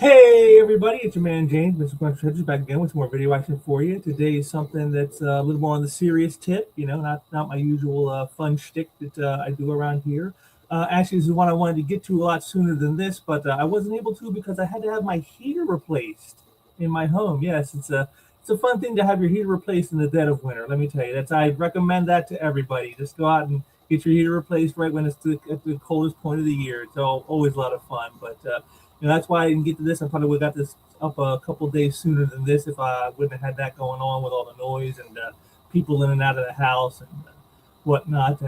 Hey everybody, it's your man James, Mr. Quentin Treasures, back again with some more video action for you. Today is something that's a little more on the serious tip, not my usual fun shtick that I do around here. Actually, this is one I wanted to get to a lot sooner than this, but I wasn't able to because I had to have my heater replaced in my home. Yes, it's a fun thing to have your heater replaced in the dead of winter. Let me tell you, I recommend that to everybody. Just go out and get your heater replaced right when it's at the coldest point of the year. It's always a lot of fun, but that's why I didn't get to this. I probably would have got this up a couple days sooner than this if I wouldn't have had that going on with all the noise and people in and out of the house and whatnot.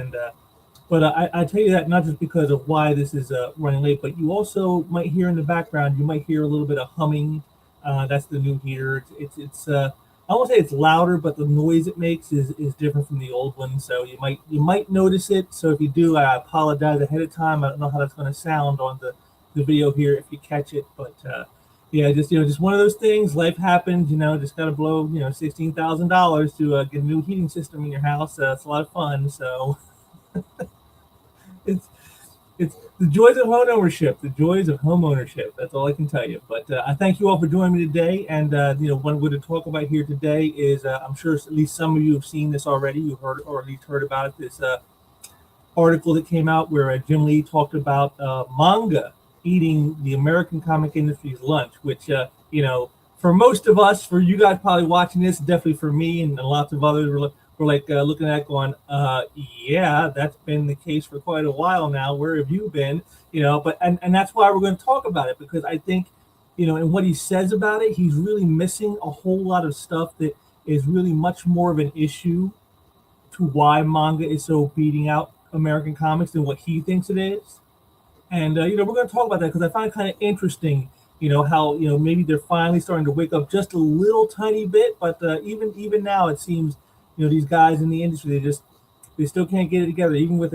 But I tell you that not just because of why this is running late, but you also might hear in the background, you might hear a little bit of humming. That's the new heater. I won't say it's louder, but the noise it makes is different from the old one. So you might notice it. So if you do, I apologize ahead of time. I don't know how that's going to sound on the video here if you catch it, but yeah, just one of those things. Life happens, just got to blow $16,000 to get a new heating system in your house. It's a lot of fun. So it's it's the joys of home ownership. The joys of home ownership. That's all I can tell you. But I thank you all for joining me today. And what we're going to talk about here today is I'm sure at least some of you have seen this already. You heard or at least heard about it. This article that came out where Jim Lee talked about manga eating the American comic industry's lunch, which, for most of us, for you guys probably watching this, definitely for me and lots of others, we're like looking at going, yeah, that's been the case for quite a while now. Where have you been? And that's why we're going to talk about it, because I think, and what he says about it, he's really missing a whole lot of stuff that is really much more of an issue to why manga is so beating out American comics than what he thinks it is. And we're going to talk about that because I find it kind of interesting, how maybe they're finally starting to wake up just a little tiny bit, but even now it seems, these guys in the industry they still can't get it together, even with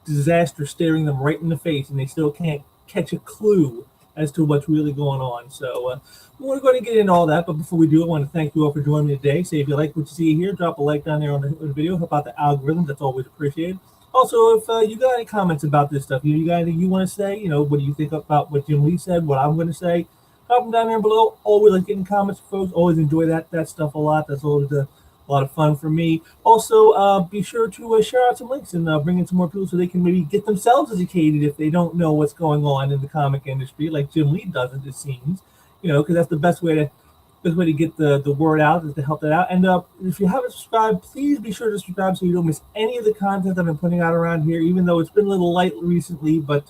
disaster staring them right in the face, and they still can't catch a clue as to what's really going on. So we're going to get into all that, but before we do, I want to thank you all for joining me today. Say if you like what you see here, drop a like down there on the video. Help out the algorithm. That's always appreciated. Also, if you got any comments about this stuff, you got anything you want to say, what do you think about what Jim Lee said, what I'm going to say, drop them down there below. Always like getting comments, folks. Always enjoy that stuff a lot. That's always a lot of fun for me. Also, be sure to share out some links and bring in some more people so they can maybe get themselves educated if they don't know what's going on in the comic industry, like Jim Lee doesn't, it seems. Because that's the best way to get the word out is to help that out. And if you haven't subscribed, please be sure to subscribe so you don't miss any of the content I've been putting out around here, even though it's been a little light recently. But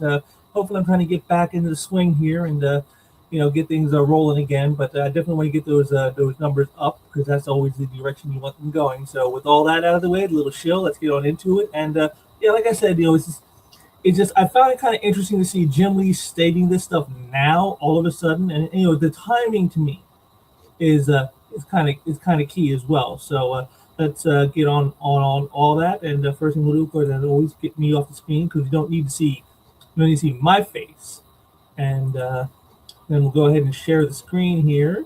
hopefully I'm trying to get back into the swing here and get things rolling again. But I definitely want to get those numbers up because that's always the direction you want them going. So with all that out of the way, a little chill, let's get on into it. And yeah, like I said, it's just I found it kind of interesting to see Jim Lee stating this stuff now all of a sudden, and the timing to me is kind of key as well. So let's get on all that. And first thing we'll do, of course, is always get me off the screen because you don't need to see my face. And then we'll go ahead and share the screen here,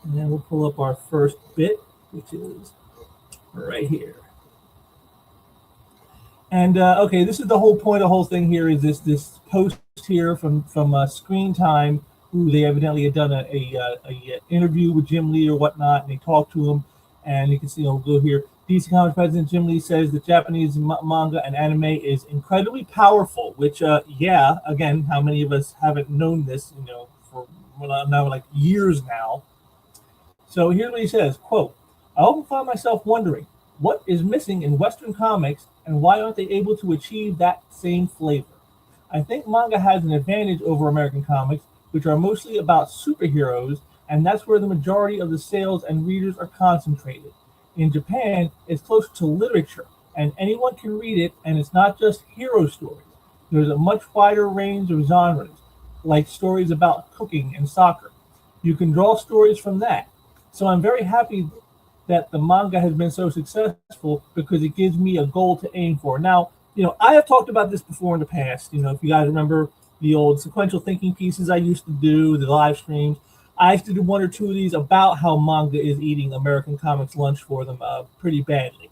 and then we'll pull up our first bit, which is right here. And okay, this is the whole point. The whole thing here is this post here from Screen Time, who they evidently had done a interview with Jim Lee or whatnot, and they talked to him. And you can see, we'll go here. DC Comics president Jim Lee says that Japanese manga and anime is incredibly powerful. Which, yeah, again, how many of us haven't known this? For now like years now. So here's what he says: "Quote: I often find myself wondering what is missing in Western comics and why aren't they able to achieve that same flavor? I think manga has an advantage over American comics, which are mostly about superheroes, and that's where the majority of the sales and readers are concentrated. In Japan, it's close to literature, and anyone can read it, and it's not just hero stories. There's a much wider range of genres, like stories about cooking and soccer. You can draw stories from that. So I'm very happy that the manga has been so successful because it gives me a goal to aim for. Now, I have talked about this before in the past. If you guys remember the old sequential thinking pieces I used to do, the live streams, I used to do one or two of these about how manga is eating American comics lunch for them pretty badly.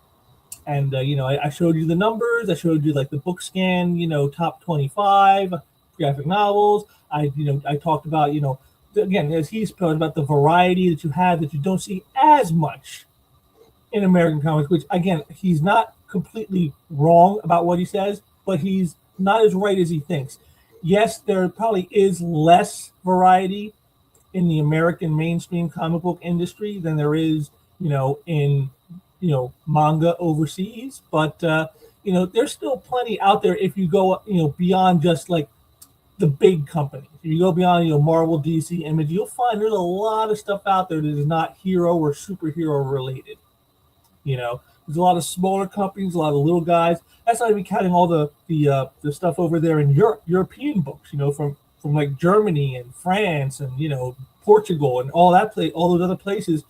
And I showed you the numbers. I showed you like the book scan, top 25. graphic novels. I talked about, again, as he's talked about the variety that you have that you don't see as much in American comics, which again, he's not completely wrong about what he says, but he's not as right as he thinks. Yes, there probably is less variety in the American mainstream comic book industry than there is, in, manga overseas. But, there's still plenty out there if you go, beyond just like the big companies. If you go beyond, Marvel, DC, Image, you'll find there's a lot of stuff out there that is not hero or superhero related. There's a lot of smaller companies, a lot of little guys. That's not even counting all the stuff over there in Europe, European books, from like Germany and France and Portugal and all those other places.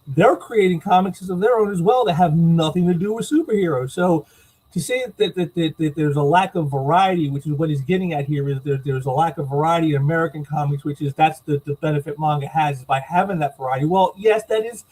They're creating comics of their own as well that have nothing to do with superheroes. So to say that there's a lack of variety, which is what he's getting at here, is that there's a lack of variety in American comics, that's the benefit manga has, is by having that variety. Well, yes, that is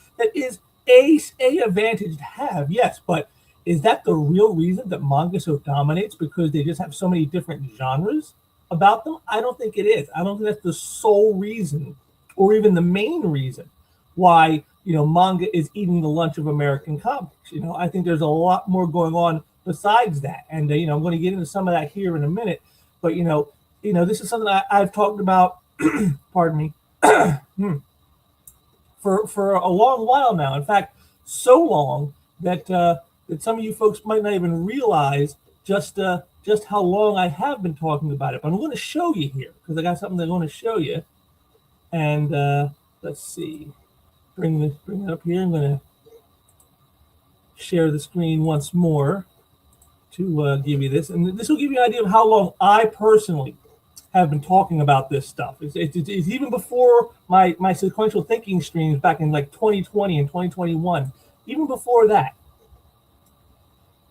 a advantage to have, yes, but is that the real reason that manga so dominates, because they just have so many different genres about them? I don't think it is. I don't think that's the sole reason, or even the main reason, why manga is eating the lunch of American comics. I think there's a lot more going on besides that, and I'm going to get into some of that here in a minute. But this is something I've talked about. Pardon me. For a long while now. In fact, so long that some of you folks might not even realize just how long I have been talking about it. But I'm going to show you here, because I got something that I want to show you. And let's see, bring it up here. I'm going to share the screen once more to give you this, and this will give you an idea of how long I personally have been talking about this stuff. It's even before my sequential thinking streams back in like 2020 and 2021. Even before that,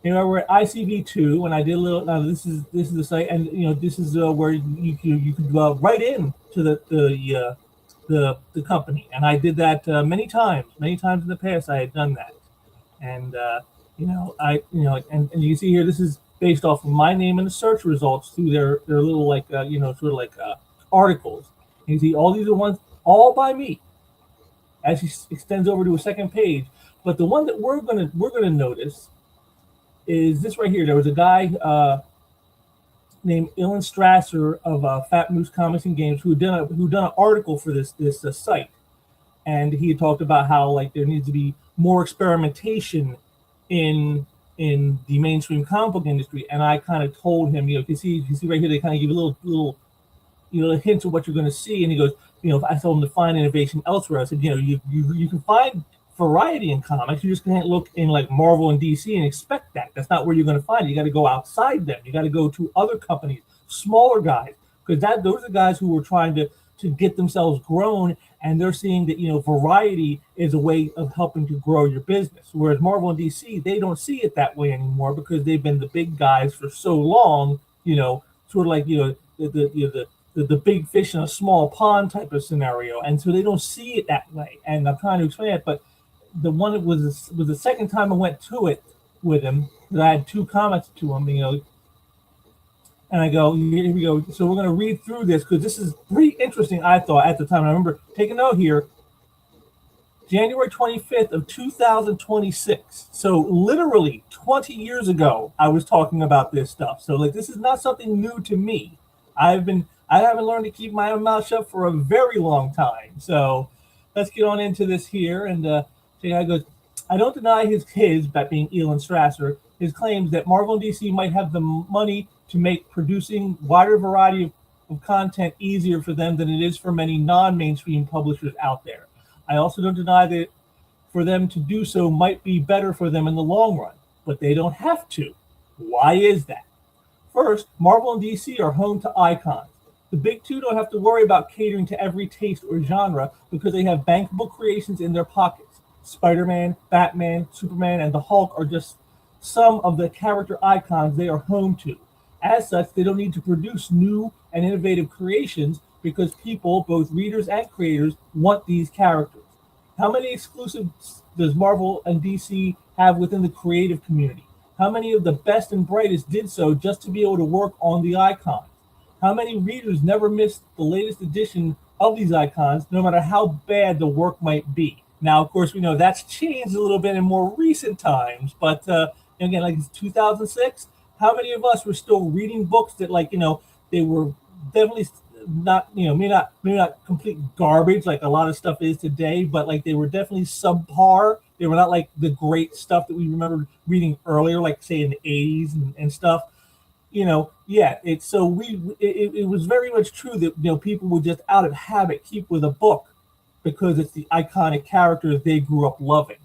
we're at ICV2 when I did a little. Now this is the site, and this is where you could write in to the company, and I did that many times in the past. I had done that, and and you can see here, this is based off of my name and the search results through their little articles. And you see all these are ones all by me. As he extends over to a second page, but the one that we're gonna notice is this right here. There was a guy named Ilan Strasser of Fat Moose Comics and Games who done an article for this site, and he had talked about how there needs to be more experimentation in the mainstream comic book industry. And I kind of told him, you see right here, they kind of give a little hints of what you're going to see. And he goes, I told him to find innovation elsewhere. I said, you can find variety in comics. You just can't look in like Marvel and DC and expect that. That's not where you're going to find it. You got to go outside them. You got to go to other companies, smaller guys, because those are guys who were trying to get themselves grown, and they're seeing that variety is a way of helping to grow your business. Whereas Marvel and DC, they don't see it that way anymore, because they've been the big guys for so long. Sort of like the big fish in a small pond type of scenario, and so they don't see it that way. And I'm trying to explain it, but the one that was the second time I went to it with him, that I had two comments to him, and I go, here we go. So we're going to read through this, because this is pretty interesting, I thought, at the time. I remember, take a note here, January 25th of 2026. So literally 20 years ago, I was talking about this stuff. So this is not something new to me. I haven't learned to keep my own mouth shut for a very long time. So let's get on into this here. And see how it goes. I don't deny his, that being Ilan Strasser, his claims that Marvel and DC might have the money to make producing wider variety of content easier for them than it is for many non-mainstream publishers out there. I also don't deny that for them to do so might be better for them in the long run, but they don't have to. Why is that? First, Marvel and DC are home to icons. The big two don't have to worry about catering to every taste or genre, because they have bankable creations in their pockets. Spider-Man, Batman, Superman, and the Hulk are just some of the character icons they are home to. As such, they don't need to produce new and innovative creations, because people, both readers and creators, want these characters. How many exclusives does Marvel and DC have within the creative community? How many of the best and brightest did so just to be able to work on the icons? How many readers never missed the latest edition of these icons, no matter how bad the work might be? Now, of course, we know that's changed a little bit in more recent times, but again, like 2006, how many of us were still reading books that, like, they were definitely not, maybe not complete garbage like a lot of stuff is today, but like they were definitely subpar. They were not like the great stuff that we remember reading earlier, like say in the 80s and stuff. Yeah, it's so it was very much true that people would just out of habit keep with a book because it's the iconic characters they grew up loving.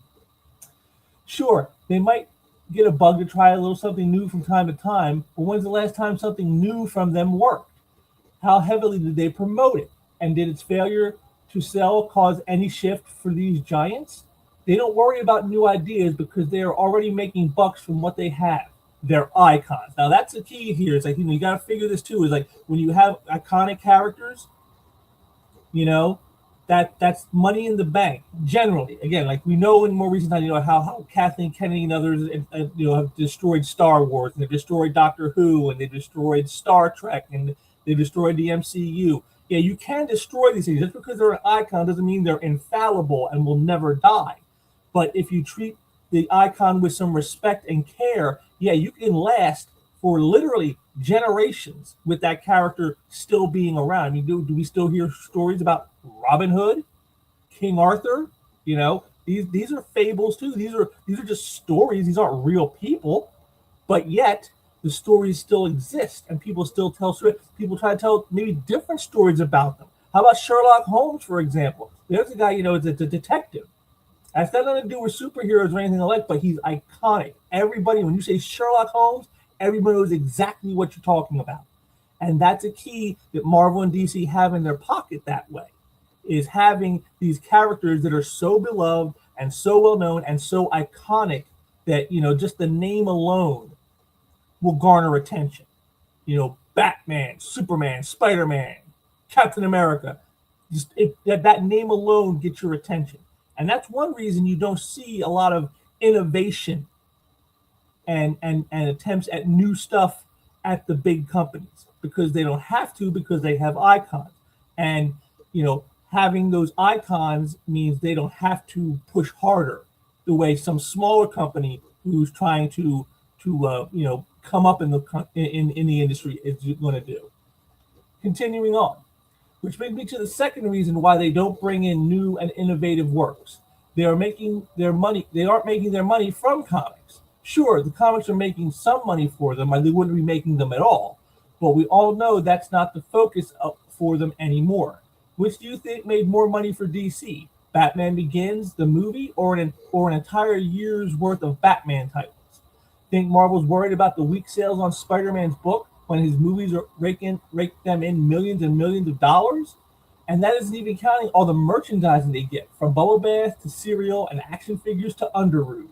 Sure, they might get a bug to try a little something new from time to time, but when's the last time something new from them worked? How heavily did they promote it? And did its failure to sell cause any shift for these giants? They don't worry about new ideas because they are already making bucks from what they have. They're icons. Now that's the key here. It's like you got to figure this too. Is like when you have iconic characters, you know, that's money in the bank. Generally, again, like we know in more recent time, how Kathleen Kennedy and others, have destroyed Star Wars and they destroyed Doctor Who and they destroyed Star Trek and they destroyed the MCU. Yeah, you can destroy these things. Just because they're an icon doesn't mean they're infallible and will never die. But if you treat the icon with some respect and care, yeah, you can last for literally generations with that character still being around. I mean, do we still hear stories about Robin Hood, King Arthur? These are fables too. These are just stories. These aren't real people, but yet the stories still exist and people still tell stories. People try to tell maybe different stories about them. How about Sherlock Holmes, for example? There's a guy, it's a detective. That's not nothing to do with superheroes or anything like, but he's iconic. Everybody, when you say Sherlock Holmes, everybody knows exactly what you're talking about. And that's a key that Marvel and DC have in their pocket that way, is having these characters that are so beloved and so well known and so iconic that, just the name alone will garner attention. Batman, Superman, Spider-Man, Captain America. Just that name alone gets your attention. And that's one reason you don't see a lot of innovation and attempts at new stuff at the big companies, because they don't have to, because they have icons. And having those icons means they don't have to push harder the way some smaller company who's trying to come up in the industry is going to do. Continuing on, which brings me to the second reason why they don't bring in new and innovative works. They aren't making their money from comics. Sure, the comics are making some money for them, or they wouldn't be making them at all. But we all know that's not the focus for them anymore. Which do you think made more money for DC? Batman Begins, the movie, or an entire year's worth of Batman titles? Think Marvel's worried about the weak sales on Spider-Man's book when his movies rake them in millions and millions of dollars? And that isn't even counting all the merchandising they get, from bubble baths to cereal and action figures to underoos.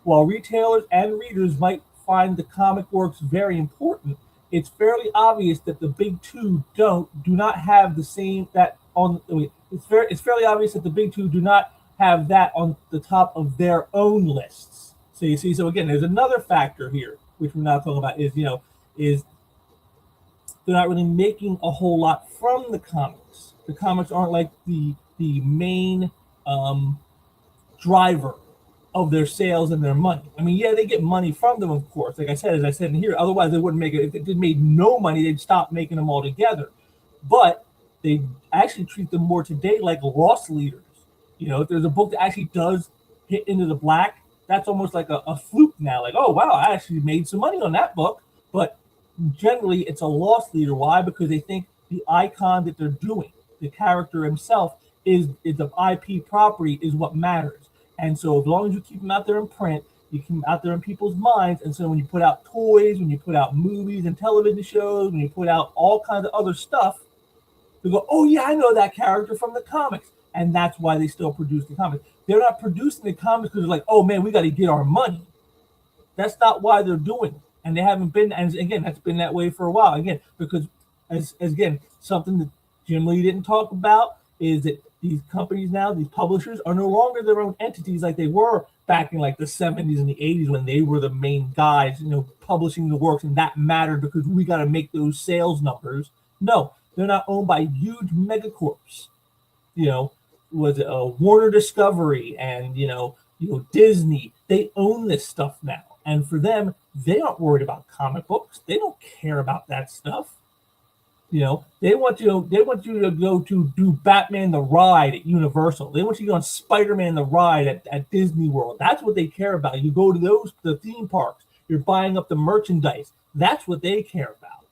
While retailers and readers might find the comic works very important, it's fairly obvious that the big two do not have the same that on. It's fairly obvious that the big two do not have that on the top of their own lists. So you see, so again, there's another factor here, which we're not talking about, is they're not really making a whole lot from the comics. The comics aren't like the main driver of their sales and their money. I mean, yeah, they get money from them, of course. Like I said, as I said in here, otherwise they wouldn't make it. If they made no money, they'd stop making them altogether. But they actually treat them more today like loss leaders. If there's a book that actually does hit into the black, that's almost like a fluke now. Like, oh wow, I actually made some money on that book. But generally, it's a loss leader. Why? Because they think the icon that they're doing, the character himself, is the IP property is what matters. And so as long as you keep them out there in print, you keep them out there in people's minds. And so when you put out toys, when you put out movies and television shows, when you put out all kinds of other stuff, they go, oh yeah, I know that character from the comics. And that's why they still produce the comics. They're not producing the comics because they're like, oh man, we got to get our money. That's not why they're doing it. And they haven't been, and again, that's been that way for a while. Again, because as again, something that Jim Lee didn't talk about is that these companies now, these publishers, are no longer their own entities like they were back in like the 70s and the 80s when they were the main guys, publishing the works, and that mattered because we got to make those sales numbers. No, they're not owned by huge megacorps. You know, was it Warner Discovery and Disney? They own this stuff now, and for them, they aren't worried about comic books. They don't care about that stuff. They want you to go to do Batman the ride at Universal. They want you to go on Spider-Man the ride at Disney World. That's what they care about. You go to the theme parks. You're buying up the merchandise. That's what they care about.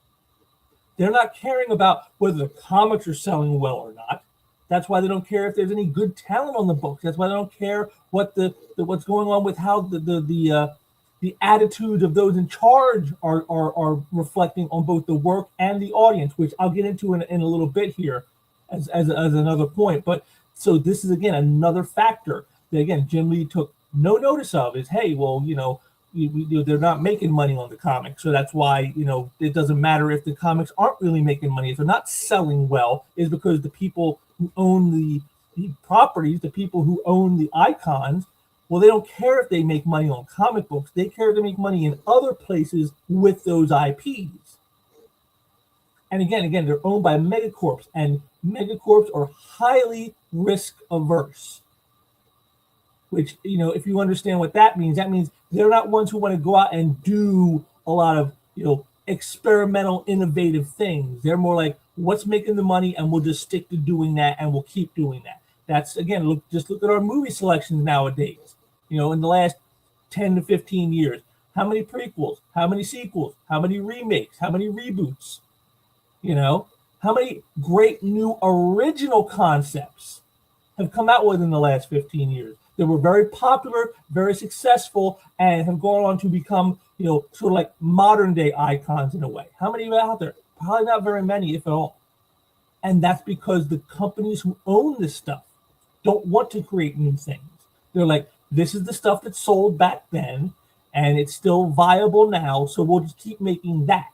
They're not caring about whether the comics are selling well or not. That's why they don't care if there's any good talent on the books. That's why they don't care what's going on with how the attitudes of those in charge are reflecting on both the work and the audience, which I'll get into in a little bit here as another point. But so this is, again, another factor that, again, Jim Lee took no notice of is, hey, well, they're not making money on the comics. So that's why, it doesn't matter if the comics aren't really making money. If they're not selling well, is because the people who own the properties, the people who own the icons, well, they don't care if they make money on comic books. They care if they make money in other places with those IPs. And again, they're owned by megacorps, and megacorps are highly risk averse. Which, if you understand what that means they're not ones who want to go out and do a lot of, experimental, innovative things. They're more like, what's making the money, and we'll just stick to doing that, and we'll keep doing that. That's, again, look at our movie selections nowadays. In the last 10 to 15 years, how many prequels, how many sequels, how many remakes, how many reboots, how many great new original concepts have come out within the last 15 years that were very popular, very successful, and have gone on to become, sort of like modern day icons in a way. How many are out there? Probably not very many, if at all. And that's because the companies who own this stuff don't want to create new things. They're like, this is the stuff that sold back then, and it's still viable now, so we'll just keep making that.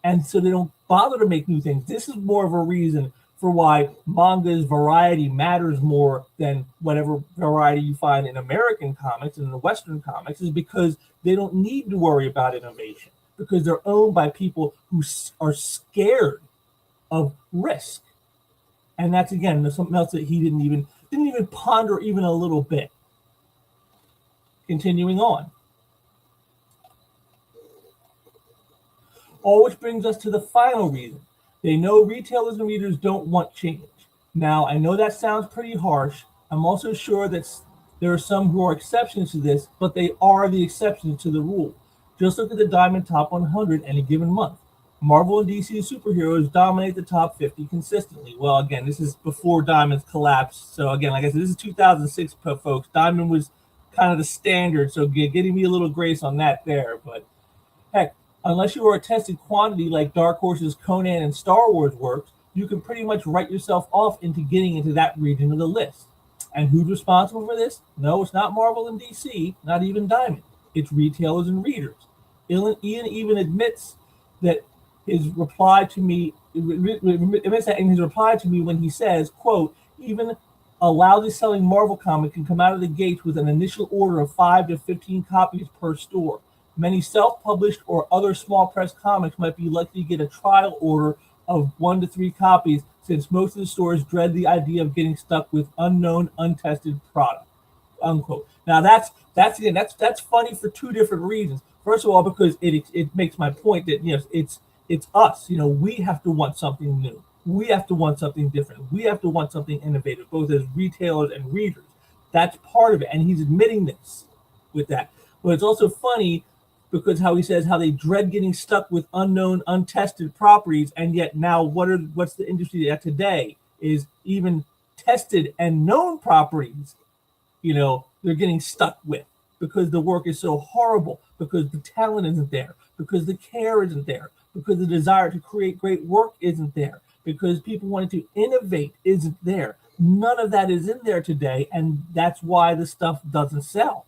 And so they don't bother to make new things. This is more of a reason for why manga's variety matters more than whatever variety you find in American comics and in the Western comics, is because they don't need to worry about innovation, because they're owned by people who are scared of risk. And that's, again, something else that he didn't even ponder even a little bit. Continuing on. All which brings us to the final reason. They know retailers and readers don't want change. Now, I know that sounds pretty harsh. I'm also sure that there are some who are exceptions to this, but they are the exceptions to the rule. Just look at the Diamond Top 100 any given month. Marvel and DC superheroes dominate the top 50 consistently. Well, again, this is before Diamond's collapsed. So again, like I said, this is 2006, folks. Diamond was kind of the standard, so getting me a little grace on that there. But heck, unless you are a tested quantity like Dark Horse's Conan and Star Wars works, you can pretty much write yourself off into getting into that region of the list. And who's responsible for this? No, it's not Marvel and DC, not even Diamond. It's retailers and readers. Ian even admits that his reply to me, admits that in his reply to me when he says, quote, even a loudly selling Marvel comic can come out of the gates with an initial order of 5 to 15 copies per store. Many self-published or other small press comics might be likely to get a trial order of 1 to 3 copies, since most of the stores dread the idea of getting stuck with unknown, untested product. Unquote. Now that's funny for two different reasons. First of all, because it makes my point that it's us. We have to want something new. We have to want something different. We have to want something innovative, both as retailers and readers. That's part of it, and he's admitting this with that. But it's also funny because how he says how they dread getting stuck with unknown, untested properties, and yet now what's the industry at today is even tested and known properties, they're getting stuck with because the work is so horrible, because the talent isn't there, because the care isn't there, because the desire to create great work isn't there, because people wanting to innovate isn't there. None of that is in there today, and that's why the stuff doesn't sell.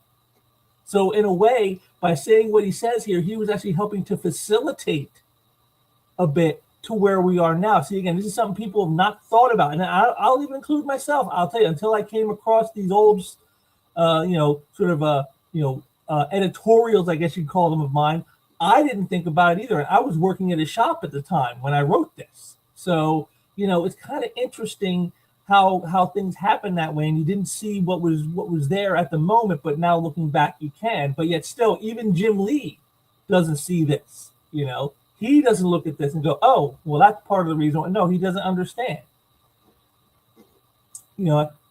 So in a way, by saying what he says here, he was actually helping to facilitate a bit to where we are now. See, again, this is something people have not thought about, and I'll even include myself. I'll tell you, until I came across these old, editorials, I guess you'd call them, of mine, I didn't think about it either. And I was working at a shop at the time when I wrote this. So, it's kind of interesting how things happen that way, and you didn't see what was there at the moment, but now looking back you can. But yet still, even Jim Lee doesn't see this. He doesn't look at this and go, oh, well, that's part of the reason. No, he doesn't understand.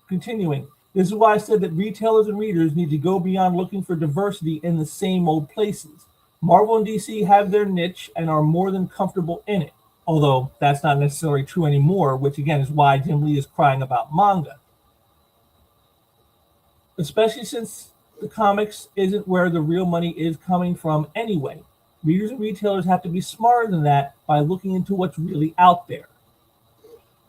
Continuing. This is why I said that retailers and readers need to go beyond looking for diversity in the same old places. Marvel and DC have their niche and are more than comfortable in it, although that's not necessarily true anymore, which again is why Jim Lee is crying about manga. Especially since the comics isn't where the real money is coming from anyway. Readers and retailers have to be smarter than that by looking into what's really out there.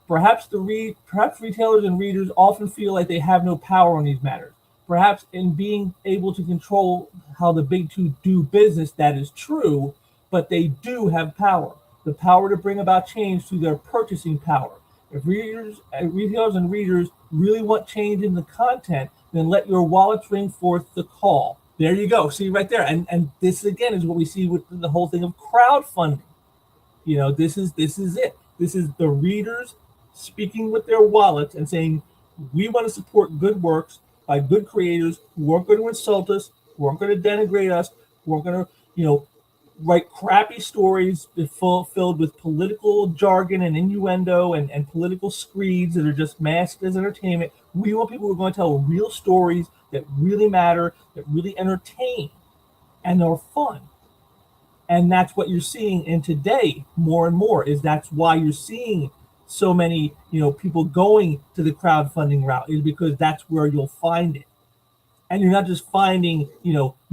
Perhaps retailers and readers often feel like they have no power on these matters. Perhaps in being able to control how the big two do business, that is true, but they do have power. The power to bring about change through their purchasing power. If retailers and readers really want change in the content, then let your wallets ring forth the call. There you go. See right there. And this again is what we see with the whole thing of crowdfunding. This is it. This is the readers speaking with their wallets and saying, we want to support good works by good creators who aren't going to insult us, who aren't going to denigrate us, who aren't going to, write crappy stories filled with political jargon and innuendo and political screeds that are just masked as entertainment. We want people who are going to tell real stories that really matter, that really entertain, and are fun. And that's what you're seeing in today more and more. That's why you're seeing so many, people going to the crowdfunding route, is because that's where you'll find it. And you're not just finding,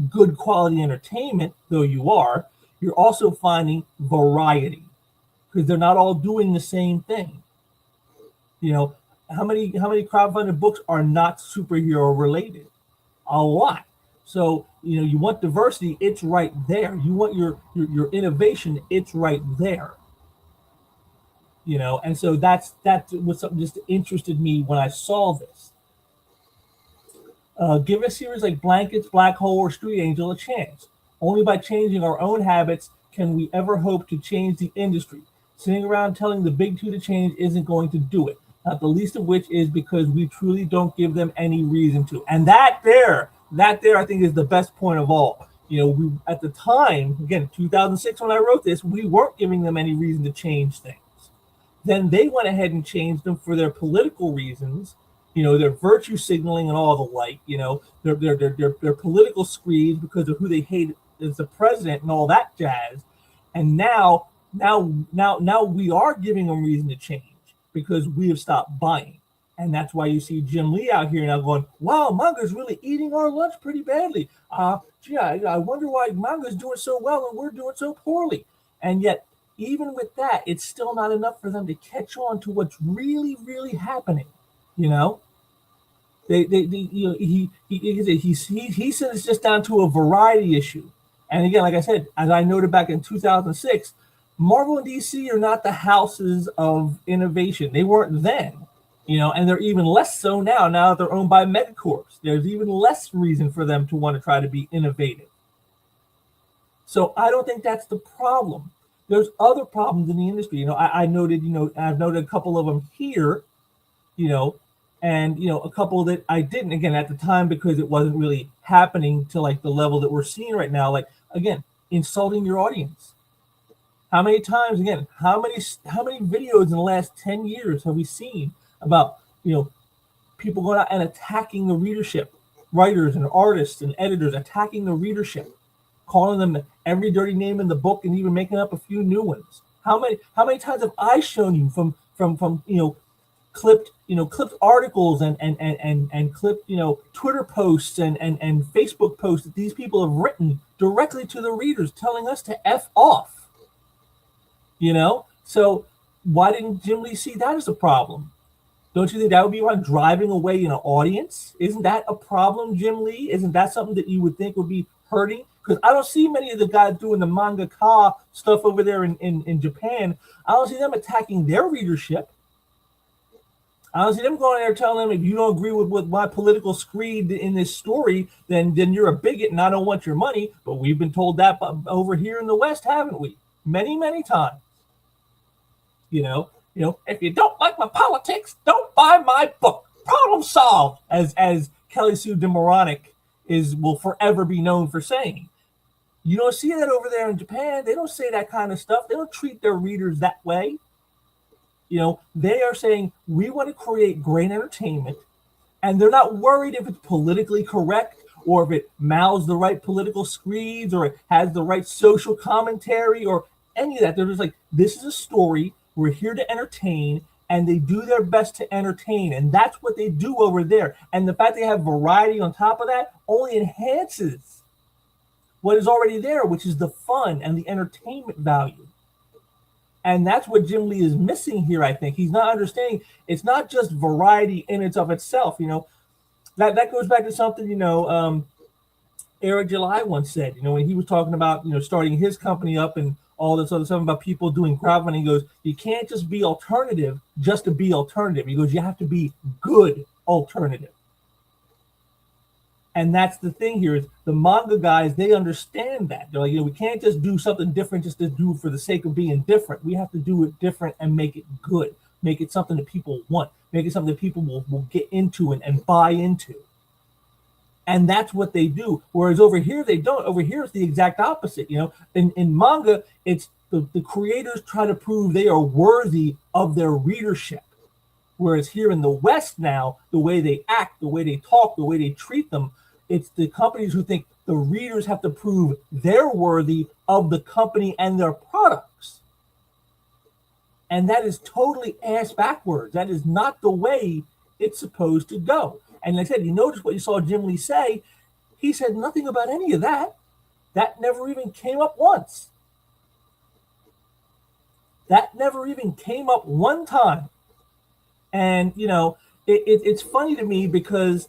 good quality entertainment, though you are. You're also finding variety, because they're not all doing the same thing. How many crowdfunded books are not superhero related? A lot. So, you want diversity, it's right there. You want your innovation, it's right there. And so that was something just interested me when I saw this. Give a series like Blankets, Black Hole, or Street Angel a chance. Only by changing our own habits can we ever hope to change the industry. Sitting around telling the big two to change isn't going to do it. Not the least of which is because we truly don't give them any reason to. And that there, I think, is the best point of all. We at the time, again, 2006, when I wrote this, we weren't giving them any reason to change things. Then they went ahead and changed them for their political reasons, their virtue signaling and all the like, their political screeds because of who they hate as the president and all that jazz. And now we are giving them reason to change because we have stopped buying. And that's why you see Jim Lee out here now going, wow, manga's really eating our lunch pretty badly. I wonder why manga's doing so well and we're doing so poorly. And yet, even with that, it's still not enough for them to catch on to what's really, really happening. He said it's just down to a variety issue. And again, like I said, as I noted back in 2006, Marvel and DC are not the houses of innovation. They weren't then, and they're even less so now. Now that they're owned by megacorps, there's even less reason for them to want to try to be innovative. So I don't think that's the problem. There's other problems in the industry. I noted, I've noted a couple of them here, and a couple that I didn't, again, at the time, because it wasn't really happening to like the level that we're seeing right now. Like, again, insulting your audience. How many times, again, how many videos in the last 10 years have we seen about, people going out and attacking the readership, writers and artists and editors attacking the readership, calling them every dirty name in the book and even making up a few new ones? How many times have I shown you from clipped articles and clipped, Twitter posts and Facebook posts that these people have written directly to the readers telling us to F off? So why didn't Jim Lee see that as a problem? Don't you think that would be around driving away an audience? Isn't that a problem, Jim Lee? Isn't that something that you would think would be hurting? Because I don't see many of the guys doing the mangaka stuff over there in Japan. I don't see them attacking their readership. Honestly, them going there telling them if you don't agree with my political screed in this story, then you're a bigot and I don't want your money. But we've been told that over here in the West, haven't we? Many, many times. If you don't like my politics, don't buy my book. Problem solved, as Kelly Sue DeMoronic will forever be known for saying. You don't see that over there in Japan. They don't say that kind of stuff. They don't treat their readers that way. They are saying we want to create great entertainment, and they're not worried if it's politically correct or if it mouths the right political screeds or it has the right social commentary or any of that. They're just like, this is a story. We're here to entertain, and they do their best to entertain, and that's what they do over there. And the fact they have variety on top of that only enhances what is already there, which is the fun and the entertainment value. And that's what Jim Lee is missing here, I think. He's not understanding it's not just variety in and of itself. That goes back to something, Eric July once said, when he was talking about, starting his company up and all this other stuff about people doing crowdfunding. He goes, you can't just be alternative just to be alternative. He goes, you have to be good alternative. And that's the thing here is the manga guys, they understand that. They're like, we can't just do something different just to do for the sake of being different. We have to do it different and make it good. Make it something that people want. Make it something that people will get into and buy into. And that's what they do. Whereas over here, they don't. Over here, it's the exact opposite. In manga, it's the creators try to prove they are worthy of their readership. Whereas here in the West now, the way they act, the way they talk, the way they treat them, it's the companies who think the readers have to prove they're worthy of the company and their products. And that is totally ass backwards. That is not the way it's supposed to go. And like I said, you notice what you saw Jim Lee say. He said nothing about any of that. That never even came up once. That never even came up one time. And, it's funny to me because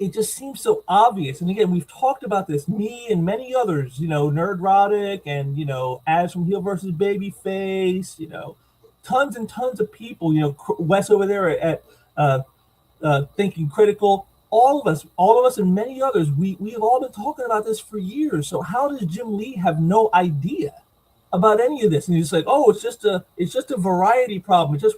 it just seems so obvious. And again, we've talked about this, me and many others, Nerdrotic and, As from Heel versus Babyface, tons and tons of people, Wes over there at Thinking Critical, all of us and many others, we've all been talking about this for years. So how does Jim Lee have no idea about any of this? And he's like, oh, it's just a variety problem. It's just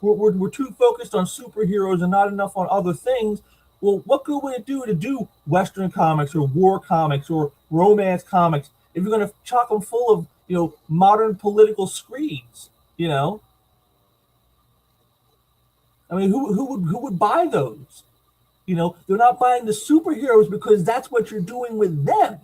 we're too focused on superheroes and not enough on other things. Well, what good would it do to do Western comics or war comics or romance comics if you're going to chock them full of modern political screeds? I mean, who would buy those? They're not buying the superheroes because that's what you're doing with them.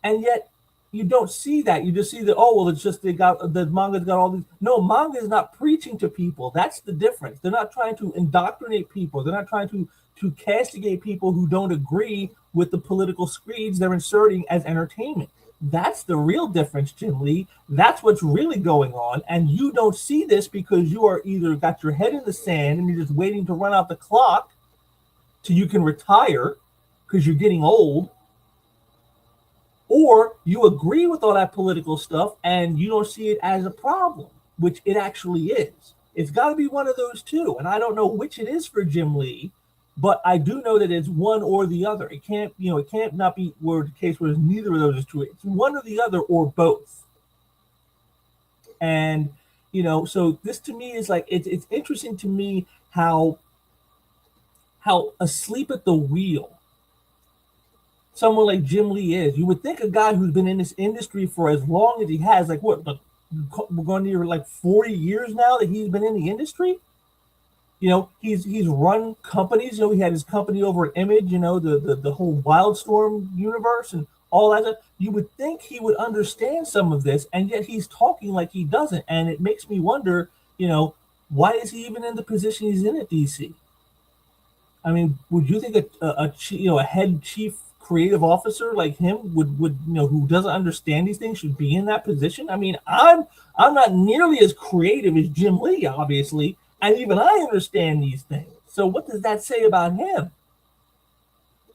And yet you don't see that. You just see that, oh, well, it's just the manga's got all these. No, manga is not preaching to people. That's the difference. They're not trying to indoctrinate people. They're not trying to castigate people who don't agree with the political screeds they're inserting as entertainment. That's the real difference, Jim Lee. That's what's really going on. And you don't see this because you are either got your head in the sand and you're just waiting to run out the clock till you can retire because you're getting old, or you agree with all that political stuff and you don't see it as a problem, which it actually is. It's got to be one of those two. And I don't know which it is for Jim Lee, but I do know that it's one or the other. It can't not be where the case where neither of those is true. It's one or the other or both. And, so this to me is like, it's interesting to me how asleep at the wheel someone like Jim Lee is. You would think a guy who's been in this industry for as long as he has, like what, we're going near like 40 years now that he's been in the industry. He's run companies. He had his company over at Image, the whole Wildstorm universe and all that stuff. You would think he would understand some of this, and yet he's talking like he doesn't. And it makes me wonder, why is he even in the position he's in at DC? I mean, would you think a head chief creative officer like him would who doesn't understand these things should be in that position? I mean, I'm not nearly as creative as Jim Lee, obviously, and even I understand these things. So what does that say about him?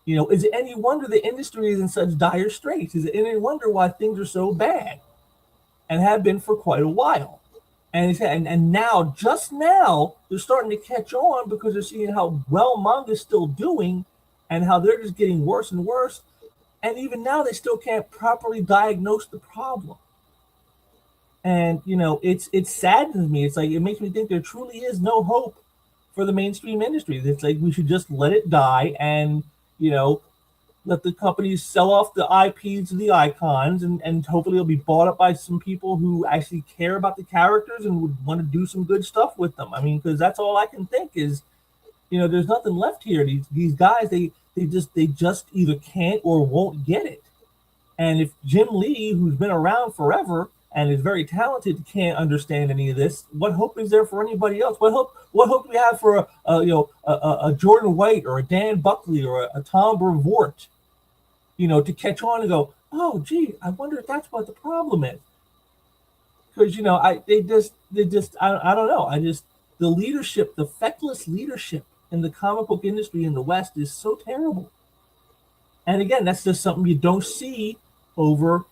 Is it any wonder the industry is in such dire straits? Is it any wonder why things are so bad and have been for quite a while? And he said, and now, just now, they're starting to catch on because they're seeing how well manga's still doing and how they're just getting worse and worse. And even now, they still can't properly diagnose the problem. And it saddens me. It's like it makes me think there truly is no hope for the mainstream industry. It's like we should just let it die and let the companies sell off the IPs to the icons, and hopefully it'll be bought up by some people who actually care about the characters and would want to do some good stuff with them. I mean, because that's all I can think is, there's nothing left here. These guys, they just either can't or won't get it. And if Jim Lee, who's been around forever and is very talented, can't understand any of this, what hope is there for anybody else? What hope do we have for a Jordan White or a Dan Buckley or a Tom Brevoort, to catch on and go, oh, gee, I wonder if that's what the problem is. Because I don't know. The leadership, the feckless leadership in the comic book industry in the West is so terrible. And again, that's just something you don't see over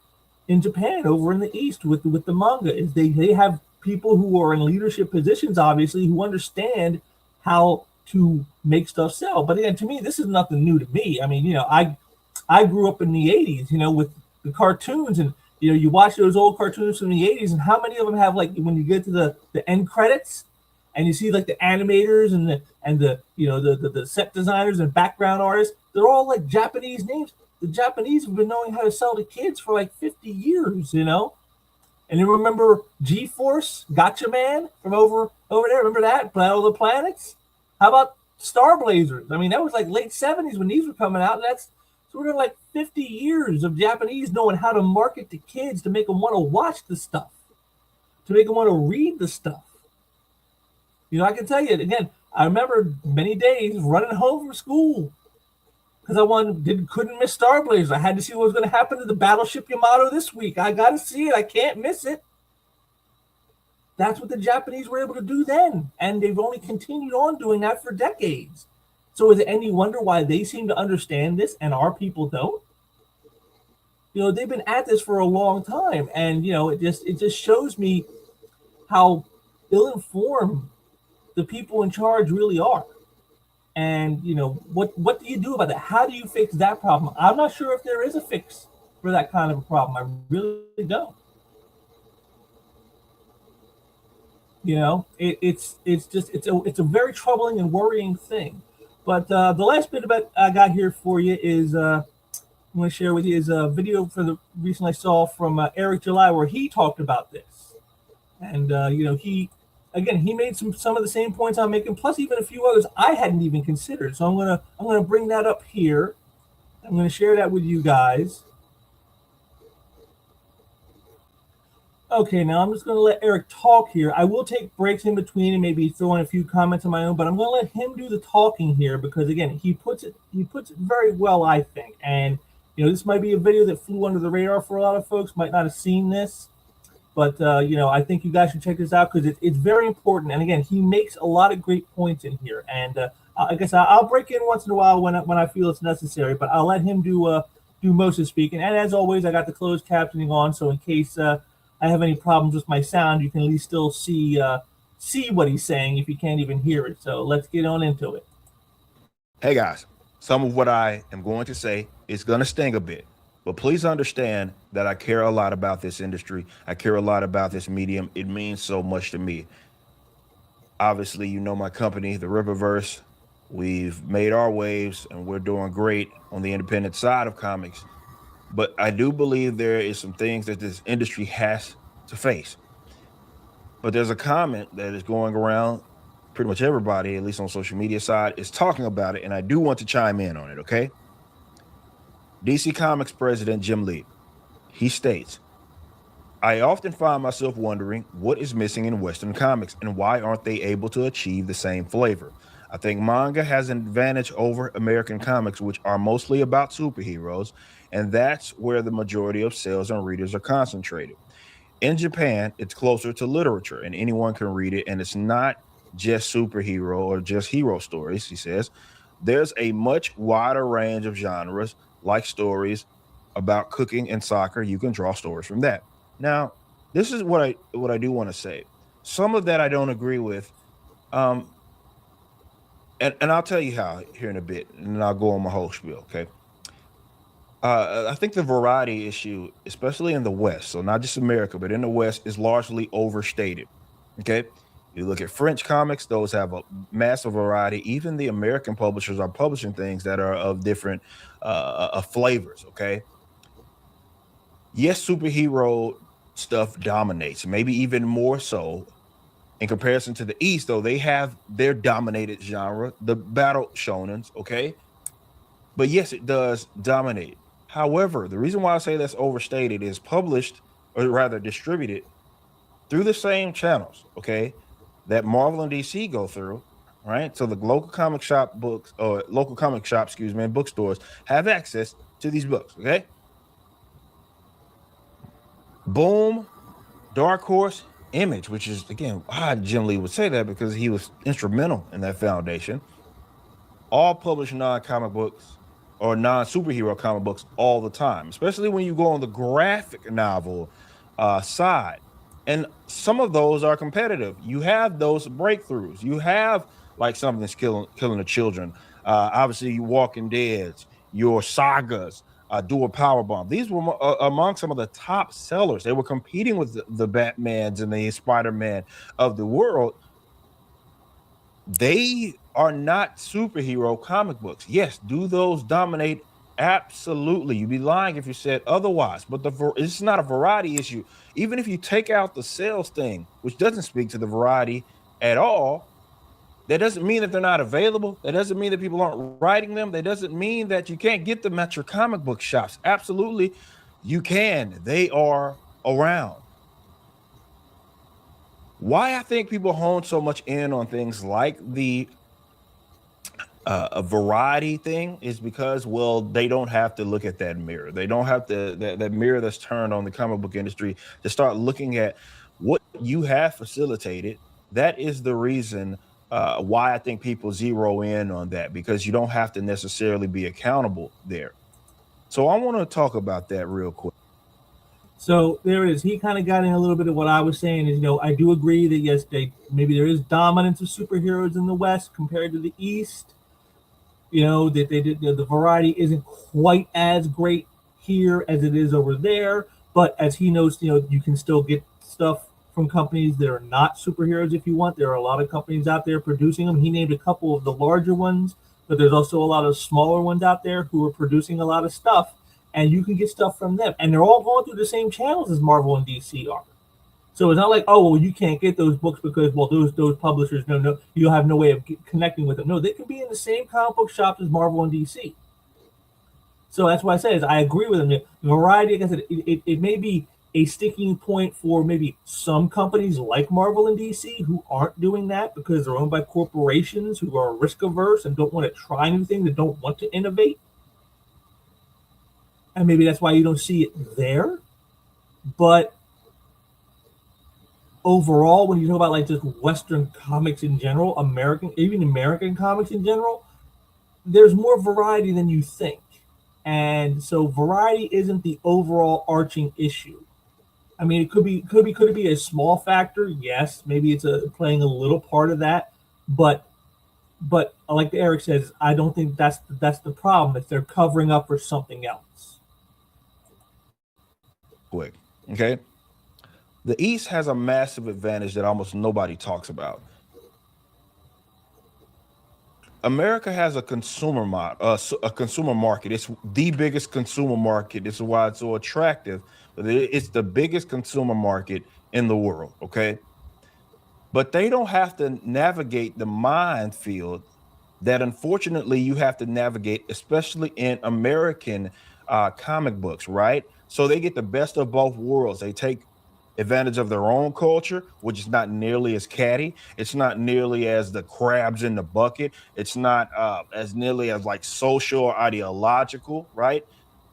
in Japan, over in the East with the manga. Is they have people who are in leadership positions, obviously, who understand how to make stuff sell. But again, to me, this is nothing new to me. I mean, I grew up in the 80s, with the cartoons, and you watch those old cartoons from the 80s, and how many of them have, like, when you get to the end credits and you see like the animators and the set designers and background artists, they're all like Japanese names. The Japanese have been knowing how to sell to kids for like 50 years, And you remember G-Force, Gotcha Man from over there? Remember that? Battle of the Planets? How about Star Blazers? I mean, that was like late 70s when these were coming out. And that's sort of like 50 years of Japanese knowing how to market to kids to make them want to watch the stuff, to make them want to read the stuff. I can tell you, again, I remember many days running home from school because I couldn't miss Star Blazers. I had to see what was going to happen to the Battleship Yamato this week. I got to see it. I can't miss it. That's what the Japanese were able to do then, and they've only continued on doing that for decades. So is it any wonder why they seem to understand this and our people don't? They've been at this for a long time, and it just shows me how ill-informed the people in charge really are. And what do you do about that? How do you fix that problem? I'm not sure if there is a fix for that kind of a problem. I really don't. It's a very troubling and worrying thing. But the last bit about I got here for you is I'm going to share with you is a video for the recently I saw from Eric July where he talked about this, and he made some of the same points I'm making, plus even a few others I hadn't even considered. So I'm gonna bring that up here. I'm gonna share that with you guys. Okay, now I'm just gonna let Eric talk here. I will take breaks in between and maybe throw in a few comments of my own, but I'm gonna let him do the talking here because again, he puts it very well, I think. And this might be a video that flew under the radar for a lot of folks, might not have seen this. But, I think you guys should check this out because it's very important. And again, he makes a lot of great points in here. And I guess I'll break in once in a while when I feel it's necessary, but I'll let him do most of the speaking. And as always, I got the closed captioning on. So in case I have any problems with my sound, you can at least still see what he's saying if you can't even hear it. So let's get on into it. Hey guys, some of what I am going to say is going to sting a bit. But please understand that I care a lot about this industry. I care a lot about this medium. It means so much to me. Obviously, my company, the Riververse. We've made our waves and we're doing great on the independent side of comics. But I do believe there is some things that this industry has to face. But there's a comment that is going around. Pretty much everybody, at least on social media side, is talking about it. And I do want to chime in on it, okay? DC Comics president Jim Lee, he states, I often find myself wondering what is missing in Western comics and why aren't they able to achieve the same flavor? I think manga has an advantage over American comics, which are mostly about superheroes, and that's where the majority of sales and readers are concentrated. In Japan, it's closer to literature and anyone can read it, and it's not just superhero or just hero stories, he says. There's a much wider range of genres, like stories about cooking and soccer. You can draw stories from that. Now, this is what I do want to say. Some of that I don't agree with. Um, and I'll tell you how here in a bit, and then I'll go on my whole spiel. Okay. I think the variety issue, especially in the West, so not just America, but in the West, is largely overstated. Okay. You look at French comics, those have a massive variety. Even the American publishers are publishing things that are of different flavors. Okay. Yes, superhero stuff dominates, maybe even more so in comparison to the East, though they have their dominated genre, the battle shonens. Okay. But yes, it does dominate. However, the reason why I say that's overstated is published, or rather distributed, through the same channels, okay, that Marvel and DC go through, right? So the local comic shop books, or local comic shop, excuse me, and bookstores have access to these books, okay? Boom, Dark Horse, Image, which is, again, I generally would say that because he was instrumental in that foundation, all publish non-comic books or non-superhero comic books all the time, especially when you go on the graphic novel side. And some of those are competitive. You have those breakthroughs. You have like something that's killing the children. Obviously, you Walking Dead's, your sagas, do a power bomb. These were among some of the top sellers. They were competing with the Batmans and the Spider-Man of the world. They are not superhero comic books. Yes, do those dominate? Absolutely. You'd be lying if you said otherwise. But it's not a variety issue. Even if you take out the sales thing, which doesn't speak to the variety at all, that doesn't mean that they're not available. That doesn't mean that people aren't writing them. That doesn't mean that you can't get them at your comic book shops. Absolutely, you can. They are around. Why I think people hone so much in on things like the a variety thing is because, well, they don't have to look at that mirror. They don't have to that mirror that's turned on the comic book industry to start looking at what you have facilitated. That is the reason why I think people zero in on that, because you don't have to necessarily be accountable there. So I want to talk about that real quick. So there is. He kind of got in a little bit of what I was saying. Is I do agree that yes, they maybe there is dominance of superheroes in the West compared to the East. That they did the variety isn't quite as great here as it is over there. But as he knows, you can still get stuff from companies that are not superheroes if you want. There are a lot of companies out there producing them. He named a couple of the larger ones, but there's also a lot of smaller ones out there who are producing a lot of stuff, and you can get stuff from them. And they're all going through the same channels as Marvel and DC are. So it's not like, oh, well, you can't get those books because, well, those publishers, no, you have no way of connecting with them. No, they can be in the same comic book shops as Marvel and DC. So that's why I say is I agree with him. The variety, like I said, it may be a sticking point for maybe some companies like Marvel and DC who aren't doing that because they're owned by corporations who are risk averse and don't want to try anything, that don't want to innovate. And maybe that's why you don't see it there. But overall, when you talk about like just Western comics in general, even American comics in general, there's more variety than you think. And so variety isn't the overall arching issue. I mean, it could it be a small factor? Yes, maybe it's playing a little part of that, but like Eric says, I don't think that's the problem. If they're covering up for something else. Quick, okay. The East has a massive advantage that almost nobody talks about. America has a consumer market. It's the biggest consumer market. This is why it's so attractive. But it's the biggest consumer market in the world. Okay, but they don't have to navigate the minefield that unfortunately you have to navigate, especially in American comic books, right? So they get the best of both worlds. They take advantage of their own culture, which is not nearly as catty. It's not nearly as the crabs in the bucket. It's not as nearly as like social or ideological, right?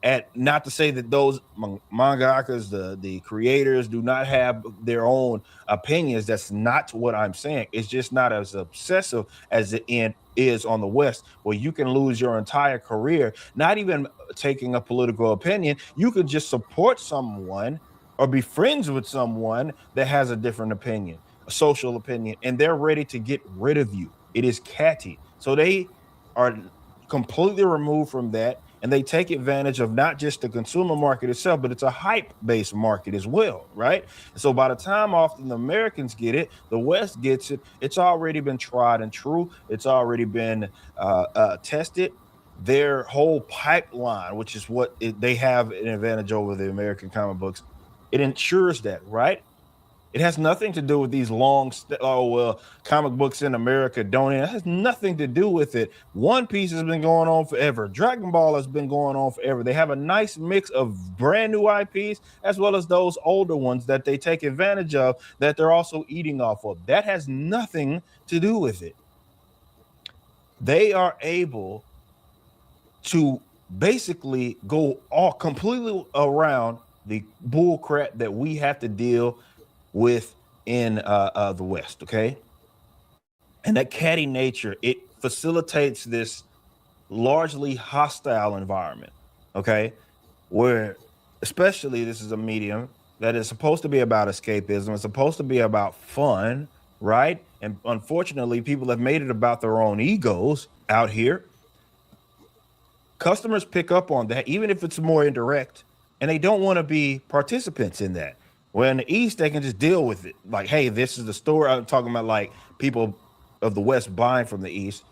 And not to say that those mangakas, the creators, do not have their own opinions. That's not what I'm saying. It's just not as obsessive as the end is on the West, where you can lose your entire career, not even taking a political opinion. You could just support someone or be friends with someone that has a different opinion. social opinion, and they're ready to get rid of you. It is catty. So they are completely removed from that, and they take advantage of not just the consumer market itself, but it's a hype based market as well, right? And so by the time often the Americans get it, the West gets it, it's already been tried and true. It's already been tested. Their whole pipeline, which is what they have an advantage over the American comic books, it ensures that, right? It has nothing to do with these oh, well, comic books in America don't. It has nothing to do with it. One Piece has been going on forever. Dragon Ball has been going on forever. They have a nice mix of brand new IPs as well as those older ones that they take advantage of that they're also eating off of. That has nothing to do with it. They are able to basically go all completely around the bull crap that we have to deal with in the West, okay? And that catty nature, it facilitates this largely hostile environment, okay? Where, especially, this is a medium that is supposed to be about escapism, it's supposed to be about fun, right? And unfortunately, people have made it about their own egos out here. Customers pick up on that, even if it's more indirect, and they don't want to be participants in that. Where in the East, they can just deal with it. Like, hey, this is the story. I'm talking about like people of the West buying from the East.